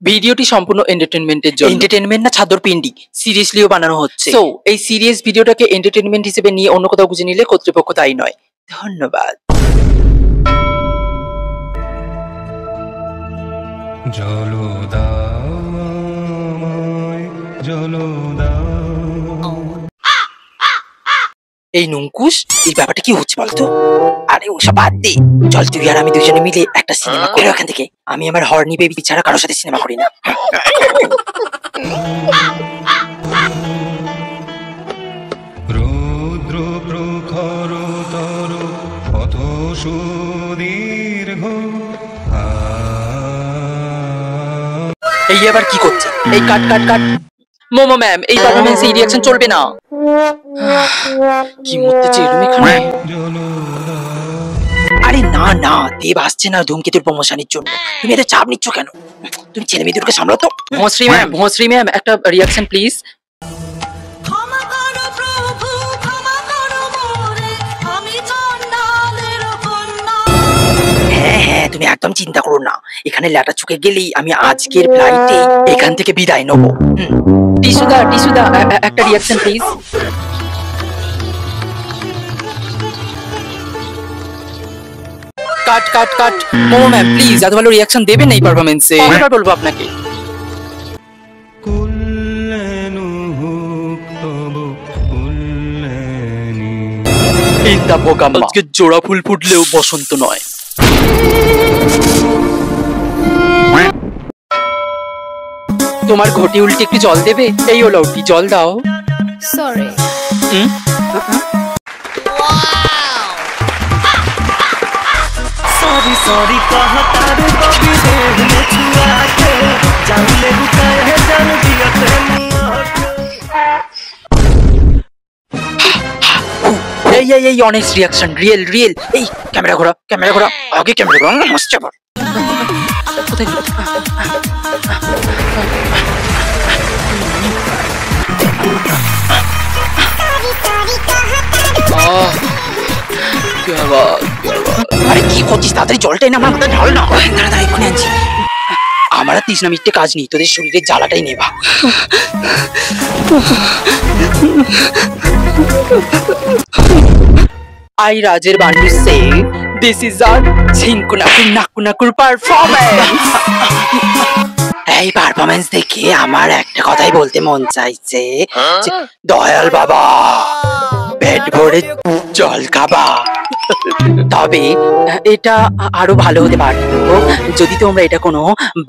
ভিডিওটি সম্পূর্ণ এন্টারটেইনমেন্টের জন্য। এন্টারটেইনমেন্ট না ছাদর পিন্ডি, সিরিয়াসলিও বানানো হচ্ছে। সো এই সিরিয়াস ভিডিওটাকে এন্টারটেইনমেন্ট হিসেবে নিয়ে অন্য কোথাও বুঝে নিলে কর্তৃপক্ষ তাই নয়। ধন্যবাদ। এই নুঙ্কুশ, এই ব্যাপারটা কি হচ্ছে বলতো? আরে ওসব বাদ দে, চল তুই আর আমি দুজনে মিলে একটা সিনেমা করি ওখান থেকে। আমি আমার হর্নি বেবি ছাড়া কারোর সাথে সিনেমা করি না। রুদ্র প্রখর তর পথ সুদীর্ঘ। এই আবার কি করছে? এই কাট কাট কাট। মোমো ম্যাম, এই পারফরম্যান্স এই রিঅ্যাকশন চলবে না। কি মরতেছে রুমে খানে। আরে না না, দেব আসছে না ধূমকেতুর প্রমোশনের জন্য। তুমি এত চাপ নিচ্ছ কেন? তুমি ছেলে মেয়েদেরকে সামলাও তো। ভোঁসরি ম্যাম একটা রিঅ্যাকশন প্লিজ। হ্যাঁ, তুমি একদম চিন্তা করো না। এখানে ল্যাটা চুকে গেলেই আমি আজকের ফ্লাইটে এখান থেকে বিদায় নেব। টিসুদা একটা reaction please. Cut cut cut. Momo ma'am please এত ভালো রিঅ্যাকশন দেবেন এই পারফরম্যান্সে। কতটা বলবো আপনাকে? আজকে জোড়া ফুল ফুটলেও বসন্ত নয়। তোমার ঘটি উল্টে একটু জল দেবে? এই হলো উল্টি, জল দাও। সরি। सॉरी कहा तारे बबी देह में छुआ के जान ले बुकाए है जान दिया तेरे এই অনেস্ট রিঅ্যাকশন, রিয়েল। এই ক্যামেরা ঘোরা আগে ক্যামেরা ঘোরা হাসছে আবার। কোথায় গেল? আরে কি করছিস? তাড়াতাড়ি জলটা এনে আমার মাথায় ঢাল না। তাড়াতাড়ি এক্ষুনি আনছি। আমার আর 30 মিনিটে কাজ নেই, তোদের শরীরের জ্বালাটাই নেবা। I রাজের বান্ডু সে দিস ইজ আ ঝিঙ্কুনাকুর পারফরম্যান্স। এই পারফরম্যান্স দেখে আমার একটা কথাই বলতে মন চাইছে, দয়াল বাবা পেট ভরে জল খাবা। তবে এটা আরো ভালো হতে পারতো যদি তোমরা এটা কোনো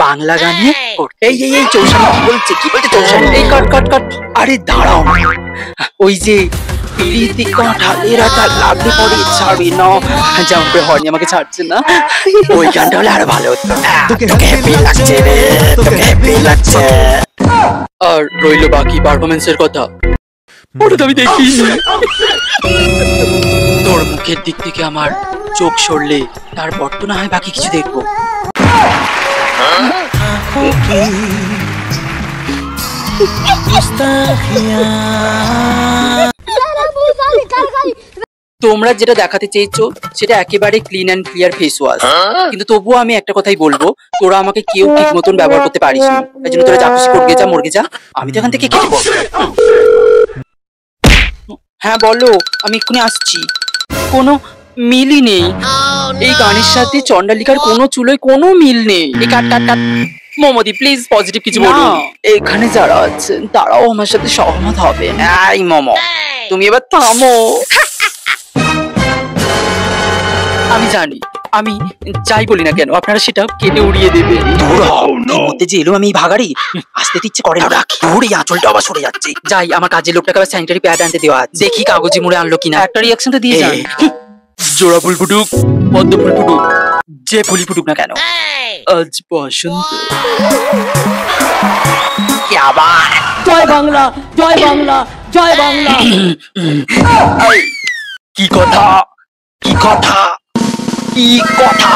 বাংলা গানে করতে। এই চৌসানি কি বলছে চৌসানি? এই কাট। আরে দাঁড়াও, ওই যে পিড়িতে কাঁঠালের আটা লাগলে পরে ছাড়বি না, যেমন করে হর্নি আমাকে ছাড়ছে না, ওই গানটা হলে আরো ভালো হতো। তোকে হ্যাপি লাগছে রে, তোকে হ্যাপি লাগছে। আর রইলো বাকি পারফরম্যান্সের কথা, ওটা তো আমি দেখিনি। তোর মুখের দিক থেকে আমার চোখ সরলে তারপর তো না হয় বাকি কিছু দেখবো। তোমরা যেটা দেখাতে চেয়েছো সেটা একেবারে clean and clear face wash, কিন্তু তবুও আমি একটা কথাই বলবো, তোরা আমাকে কেউ ঠিক মতন ব্যবহার করতে পারিস না। তাই জন্য তোরা যা খুশি করগে যা, মরগে যা, আমি তো এখান থেকে কেটে পড়বো। হ্যাঁ বলো, আমি এক্ষুনি আসছি। কোনো মিলই নেই এই গানের সাথে চন্ডালিকার কোনো চুলোয় কোনো মিল নেই। এই কাট। মোমোদি প্লিজ পজিটিভ কিছু বলুন। এখানে যারা আছেন তারাও আমার সাথে সহমত হবে। এই মোমো তুমি এবার থামো। আমি জানি আমি যাই বলি না কেন আপনারা সেটা কেটে উড়িয়ে দেবেন। মধ্যে যে এলো আমি ভাগাড়ি, আসতে ইচ্ছে করে না। দূরে আঁচলটা আবার সরে যাচ্ছে। যাই, আমার কাজের লোকটাকে আবার স্যানিটারি প্যাড আনতে দেওয়া, দেখি কাগজি মুড়ে আনলো কিনা। একটা রিঅ্যাকশন তো দিয়ে যান। জোড়া ফুল ফুটুক, পদ্ম ফুল ফুটুক, যে ফুলি ফুটুক না কেন, আজ বসন্ত। আবার জয় বাংলা, জয় বাংলা, জয় বাংলা। কি কথা, কি কথা, কি কথা।